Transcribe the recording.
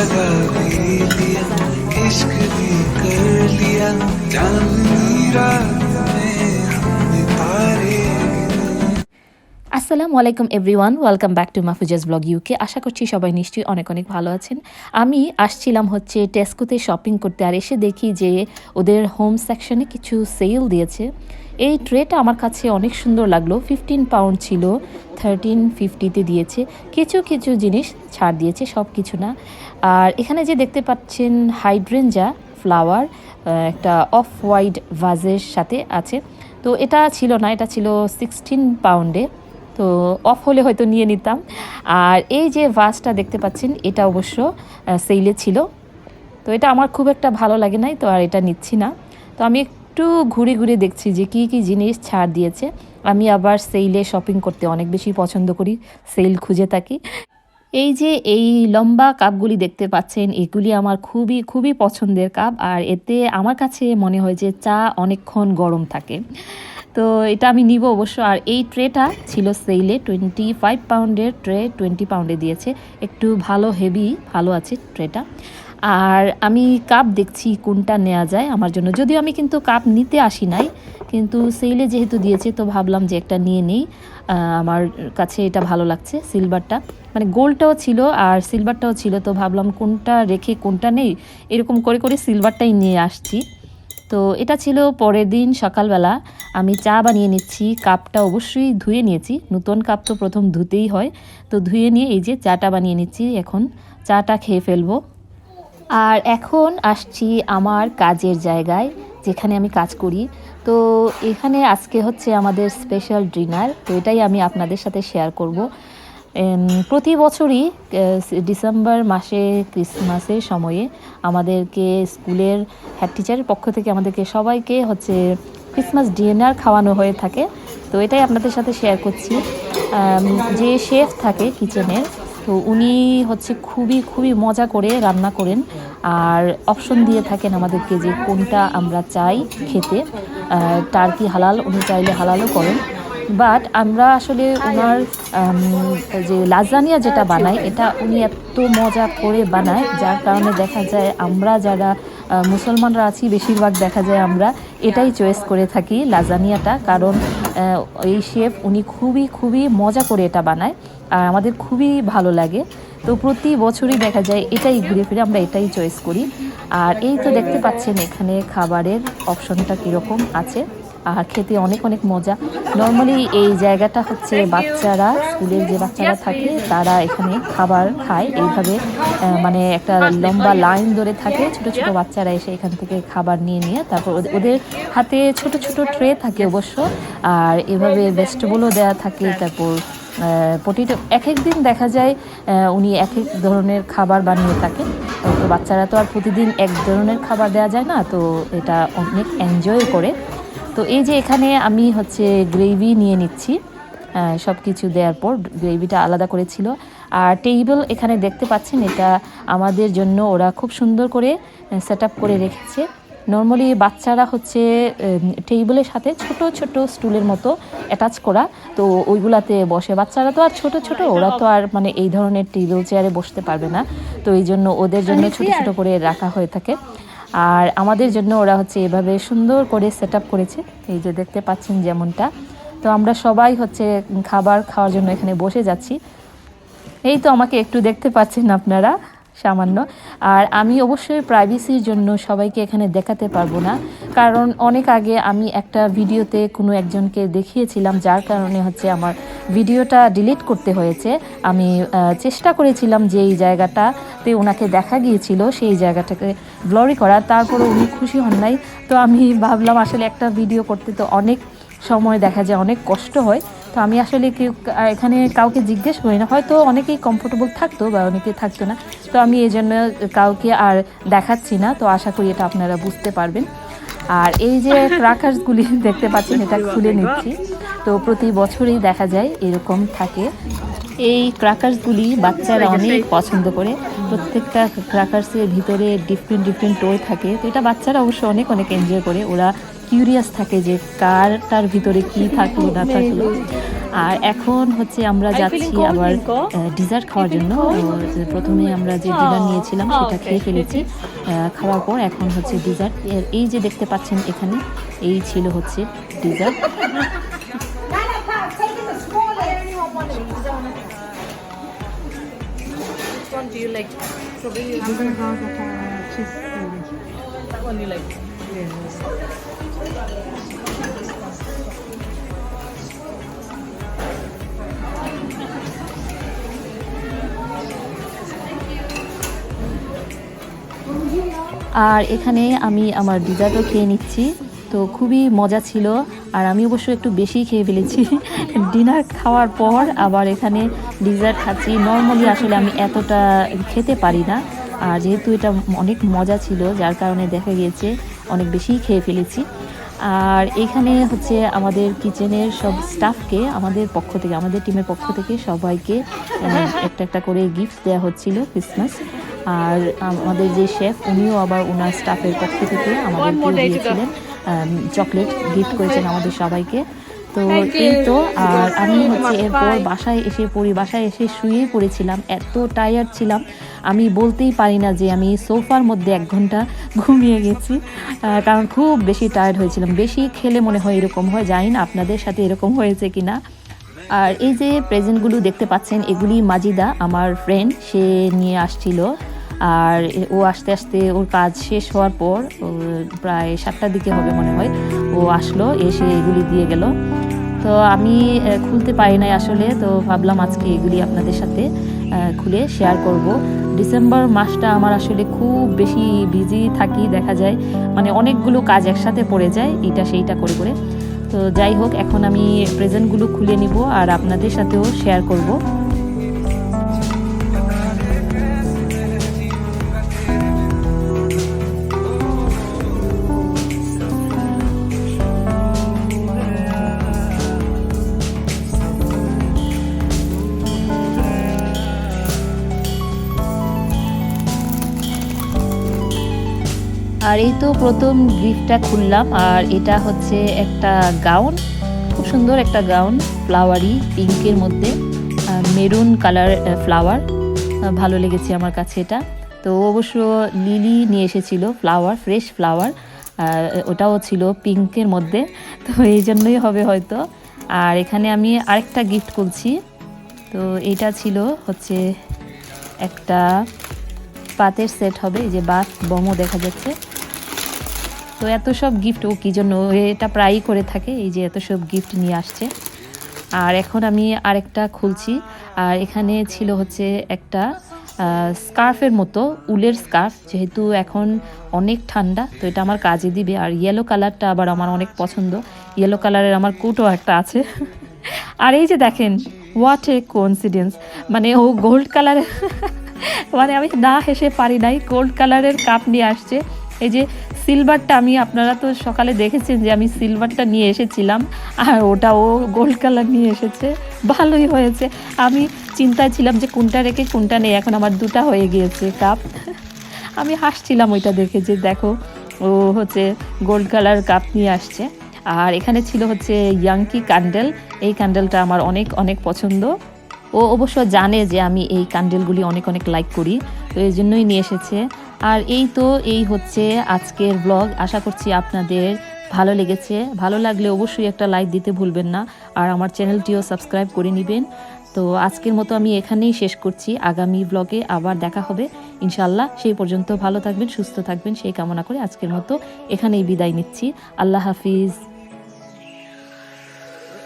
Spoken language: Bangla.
लगा भी लिया, इश्क भी कर लिया, चांदनी रात में हमने तारे আসসালামু আলাইকুম everyone, welcome back to Mahfuza's blog UK. আশা করছি সবাই নিশ্চয়ই অনেক অনেক ভালো আছেন। আমি আসছিলাম হচ্ছে টেস্কোতে শপিং করতে, আর এসে দেখি যে ওদের হোম সেকশনে কিছু সেল দিয়েছে। এই ট্রেটা আমার কাছে অনেক সুন্দর লাগলো। 15 পাউন্ড ছিল, 13.50-তে দিয়েছে। কিছু কিছু জিনিস ছাড় দিয়েছে, সব কিছু না। আর এখানে যে দেখতে পাচ্ছেন হাইড্রেঞ্জা ফ্লাওয়ার একটা অফ হোয়াইট ভাজের সাথে আছে, তো এটা ছিল না, এটা ছিল 16 পাউন্ডে। তো অফ হলে হয়তো নিয়ে নিতাম। আর এই যে ভাসটা দেখতে পাচ্ছেন, এটা অবশ্য সেলে ছিল, তো এটা আমার খুব একটা ভালো লাগে নাই, তো আর এটা নিচ্ছি না। তো আমি একটু ঘুরে ঘুরে দেখছি যে কী কী জিনিস ছাড় দিয়েছে। আমি আবার সেলে শপিং করতে অনেক বেশি পছন্দ করি, সেল খুঁজে থাকি। এই যে এই লম্বা কাপগুলি দেখতে পাচ্ছেন, এগুলি আমার খুবই খুবই পছন্দের কাপ, আর এতে আমার কাছে মনে হয় যে চা অনেকক্ষণ গরম থাকে। তো এটা আমি নিব অবশ্য। আর এই ট্রেটা ছিল সেলে, 25 পাউন্ডের ট্রে 20 পাউন্ডে দিয়েছে। একটু ভালো হেভি ভালো আছে ট্রেটা। আর আমি কাপ দেখছি কোনটা নেওয়া যায় আমার জন্য, যদিও আমি কিন্তু কাপ নিতে আসি নাই, কিন্তু সেলে যেহেতু দিয়েছে তো ভাবলাম যে একটা নিয়ে নিই। আমার কাছে এটা ভালো লাগছে, সিলভারটা, মানে গোল্ডটাও ছিল আর সিলভারটাও ছিল, তো ভাবলাম কোনটা রেখে কোনটা নেই, এরকম করে করে সিলভারটাই নিয়ে আসছি। তো এটা ছিল পরের দিন সকালবেলা। আমি চা বানিয়ে নিচ্ছি, কাপটা অবশ্যই ধুয়ে নিয়েছি, নতুন কাপ তো প্রথম ধুতেই হয়। তো ধুয়ে নিয়ে এই যে চাটা বানিয়ে নিচ্ছি, এখন চাটা খেয়ে ফেলবো। আর এখন আসছি আমার কাজের জায়গায়, যেখানে আমি কাজ করি। তো এখানে আজকে হচ্ছে আমাদের স্পেশাল ডিনার, তো এটাই আমি আপনাদের সাথে শেয়ার করব। প্রতি বছরই ডিসেম্বর মাসে ক্রিসমাসের সময়ে আমাদেরকে স্কুলের হেড টিচারের পক্ষ থেকে আমাদেরকে সবাইকে হচ্ছে ক্রিসমাস ডিনার খাওয়ানো হয়ে থাকে। তো এটাই আপনাদের সাথে শেয়ার করছি। যে শেফ থাকে কিচেনের, তো উনি হচ্ছে খুবই খুবই মজা করে রান্না করেন, আর অপশন দিয়ে থাকেন আমাদেরকে যে কোনটা আমরা চাই খেতে। টার্কি হালাল, উনি চাইলে হালালও করেন। বাট আমরা আসলে ওনার যে লাজানিয়া যেটা বানাই, এটা উনি এত মজা করে বানায়, যার কারণে দেখা যায় আমরা যারা মুসলমানরা আছি বেশিরভাগ দেখা যায় আমরা এটাই চয়েস করে থাকি, লাজানিয়াটা। কারণ এই শেফ উনি খুবই খুবই মজা করে এটা বানায়, আর আমাদের খুবই ভালো লাগে। তো প্রতি বছরই দেখা যায় এটাই ঘুরে ফিরে আমরা এটাই চয়েস করি। আর এই তো দেখতে পাচ্ছেন এখানে খাবারের অপশনটা কীরকম আছে, আর খেতে অনেক অনেক মজা। নর্মালি এই জায়গাটা হচ্ছে বাচ্চারা, স্কুলের যে বাচ্চারা থাকে তারা এখানে খাবার খায় এইভাবে, মানে একটা লম্বা লাইন ধরে থাকে, ছোট ছোট বাচ্চারা এসে এখান থেকে খাবার নিয়ে নিয়ে তারপর ওদের হাতে ছোট ছোট ট্রে থাকে অবশ্য, আর এভাবে ভেজিটেবলও দেওয়া থাকে। তারপর প্রতিটা এক এক দিন দেখা যায় উনি এক এক ধরনের খাবার বানিয়ে থাকেন। তো বাচ্চারা তো আর প্রতিদিন এক ধরনের খাবার দেওয়া যায় না, তো এটা অনেক এনজয় করে। তো এই যে এখানে আমি হচ্ছে গ্রেভি নিয়ে নিচ্ছি, সব কিছু দেওয়ার পর গ্রেভিটা আলাদা করেছিল। আর টেবিল এখানে দেখতে পাচ্ছেন, এটা আমাদের জন্য ওরা খুব সুন্দর করে সেট আপ করে রেখেছে। নর্মালি বাচ্চারা হচ্ছে টেবিলের সাথে ছোট ছোট স্টুলের মতো অ্যাটাচ করা, তো ওইগুলাতে বসে। বাচ্চারা তো আর ছোট ছোট, ওরা তো আর মানে এই ধরনের টেবিল চেয়ারে বসতে পারবে না, তো এই জন্য ওদের জন্য ছোট ছোট করে রাখা হয়ে থাকে। আর আমাদের জন্য ওরা হচ্ছে এভাবে সুন্দর করে সেট আপ করেছে, এই যে দেখতে পাচ্ছেন যেমনটা। তো আমরা সবাই হচ্ছে খাবার খাওয়ার জন্য এখানে বসে যাচ্ছি। এই তো আমাকে একটু দেখতে পাচ্ছেন আপনারা সামান্য। আর আমি অবশ্যই প্রাইভেসির জন্য সবাইকে এখানে দেখাতে পারবো না, কারণ অনেক আগে আমি একটা ভিডিওতে কোনো একজনকে দেখিয়েছিলাম, যার কারণে হচ্ছে আমার ভিডিওটা ডিলিট করতে হয়েছে। আমি চেষ্টা করেছিলাম যে এই জায়গাটাতে ওনাকে দেখা গিয়েছিল সেই জায়গাটাকে ব্লরি করা, তারপরে উনি খুশি হন নাই। তো আমি ভাবলাম আসলে একটা ভিডিও করতে তো অনেক সময় দেখা যায়, অনেক কষ্ট হয়। তো আমি আসলে এখানে কাউকে জিজ্ঞেস করি না, হয়তো অনেকেই কমফোর্টেবল থাকতো বা অনেকে থাকতো না, তো আমি এই জন্য কাউকে আর দেখাচ্ছি না। তো আশা করি এটা আপনারা বুঝতে পারবেন। আর এই যে ক্রাকার্সগুলি দেখতে পাচ্ছেন, এটা খুলে নিচ্ছি। তো প্রতি বছরই দেখা যায় এরকম থাকে। এই ক্রাকার্সগুলি বাচ্চারা অনেক পছন্দ করে, প্রত্যেকটা ক্রাকার্সের ভিতরে ডিফারেন্ট ডিফারেন্ট টয় থাকে, তো এটা বাচ্চারা অবশ্য অনেক অনেক এনজয় করে। ওরা কিউরিয়াস থাকে যে কারটার ভিতরে কি থাকলো না থাকলো। আর এখন হচ্ছে আমরা যাচ্ছি আবার ডিজার্ট খাওয়ার জন্য। তো প্রথমে আমরা যে ডিনার নিয়েছিলাম সেটা খেয়ে ফেলেছি। খাওয়ার পর এখন হচ্ছে ডিজার্ট। এই যে দেখতে পাচ্ছেন এখানে এই ছিল হচ্ছে dessert. One do you like? Strawberry. I'm gonna have the cheese. That one you like? Yes. আর এখানে আমি আমার ডিজার্টও খেয়ে নিচ্ছি। তো খুবই মজা ছিল, আর আমি অবশ্য একটু বেশি খেয়ে ফেলেছি ডিনার খাওয়ার পর আবার এখানে ডিজার্ট খাচ্ছি। নর্মালি আসলে আমি এতটা খেতে পারি না, আর যেহেতু এটা অনেক মজা ছিল যার কারণে দেখা গিয়েছে অনেক বেশিই খেয়ে ফেলেছি। আর এখানে হচ্ছে আমাদের কিচেনের সব স্টাফকে আমাদের পক্ষ থেকে, আমাদের টিমের পক্ষ থেকে সবাইকে একটা একটা করে গিফট দেওয়া হচ্ছিল ক্রিসমাস। আর আমাদের যে শেফ উনিও আবার ওনার স্টাফের পক্ষ থেকে আমাদেরকে দিয়েছিলেন চকলেট, গিফট করেছেন আমাদের সবাইকে। তো এই তো, আর আমি হচ্ছে এরপর বাসায় এসে শুয়েই পড়েছিলাম। এত টায়ার্ড ছিলাম, আমি বলতেই পারি না যে আমি সোফার মধ্যে 1 ঘন্টা ঘুমিয়ে গেছি, কারণ খুব বেশি টায়ার্ড হয়েছিলাম। বেশি খেলে মনে হয় এরকম হয়, জানি না আপনাদের সাথে এরকম হয়েছে কিনা। আর এই যে প্রেজেন্টগুলো দেখতে পাচ্ছেন এগুলি মাজিদা আমার ফ্রেন্ড, সে নিয়ে আসছিল। আর ও আস্তে আস্তে ওর কাজ শেষ হওয়ার পর প্রায় 7টার দিকে হবে মনে হয়, ও আসলো, এসে এগুলি দিয়ে গেল। তো আমি খুলতে পারি নাই আসলে, তো ভাবলাম আজকে এগুলি আপনাদের সাথে খুলে শেয়ার করব। ডিসেম্বর মাসটা আমার আসলে খুব বেশি বিজি থাকি, দেখা যায় মানে অনেকগুলো কাজ একসাথে পড়ে যায় এইটা সেইটা করে করে। তো যাই হোক, এখন আমি প্রেজেন্টগুলো খুলে নিব আর আপনাদের সাথেও শেয়ার করব। আর এই তো প্রথম গিফটটা খুললাম, আর এটা হচ্ছে একটা গাউন, খুব সুন্দর একটা গাউন, ফ্লাওয়ারি পিঙ্কের মধ্যে মেরুন কালার ফ্লাওয়ার, ভালো লেগেছে আমার কাছে এটা। তো অবশ্য লিলি নিয়ে এসেছিল ফ্লাওয়ার, ফ্রেশ ফ্লাওয়ার, ওটাও ছিল পিঙ্কের মধ্যে, তো এই জন্যই হবে হয়তো। আর এখানে আমি আরেকটা গিফট খুলছি। তো এটা ছিল হচ্ছে একটা পাতের সেট হবে, এই যে বাথ বমও দেখা যাচ্ছে। তো এত সব গিফট ও কি জন্য এটা প্রায়ই করে থাকে, এই যে এত সব গিফট নিয়ে আসছে। আর এখন আমি আরেকটা খুলছি, আর এখানে ছিল হচ্ছে একটা স্কার্ফের মতো, উলের স্কার্ফ, যেহেতু এখন অনেক ঠান্ডা তো এটা আমার কাজে দিবে। আর ইয়েলো কালারটা আবার আমার অনেক পছন্দ, ইয়েলো কালারের আমার কোটও একটা আছে। আর এই যে দেখেন, হোয়াট এ কোইন্সিডেন্স, মানে ও গোল্ড কালারের মানে আমি না হেসে পারি নাই, গোল্ড কালারের কাপ নিয়ে আসছে। এই যে সিলভারটা, আমি আপনারা তো সকালে দেখেছেন যে আমি সিলভারটা নিয়ে এসেছিলাম, আর ওটা ও গোল্ড কালার নিয়ে এসেছে। ভালোই হয়েছে, আমি চিন্তায় ছিলাম যে কোনটা রেখে কোনটা নেই, এখন আমার 2টা হয়ে গিয়েছে কাপ। আমি হাসছিলাম ওইটা দেখে যে দেখো ও হচ্ছে গোল্ড কালার কাপ নিয়ে আসছে। আর এখানে ছিল হচ্ছে ইয়াংকি ক্যান্ডেল, এই ক্যান্ডেলটা আমার অনেক অনেক পছন্দ। ও অবশ্য জানে যে আমি এই ক্যান্ডেলগুলি অনেক অনেক লাইক করি, তো এই জন্যই নিয়ে এসেছে। আর এই তো, এই হচ্ছে আজকের ব্লগ। আশা করছি আপনাদের ভালো লেগেছে। ভালো লাগলে অবশ্যই একটা লাইক দিতে ভুলবেন না, আর আমার চ্যানেলটিও সাবস্ক্রাইব করে নেবেন। তো আজকের মতো আমি এখানেই শেষ করছি, আগামী ব্লগে আবার দেখা হবে ইনশাল্লাহ। সেই পর্যন্ত ভালো থাকবেন, সুস্থ থাকবেন সেই কামনা করে আজকের মতো এখানেই বিদায় নিচ্ছি। আল্লাহ হাফিজ।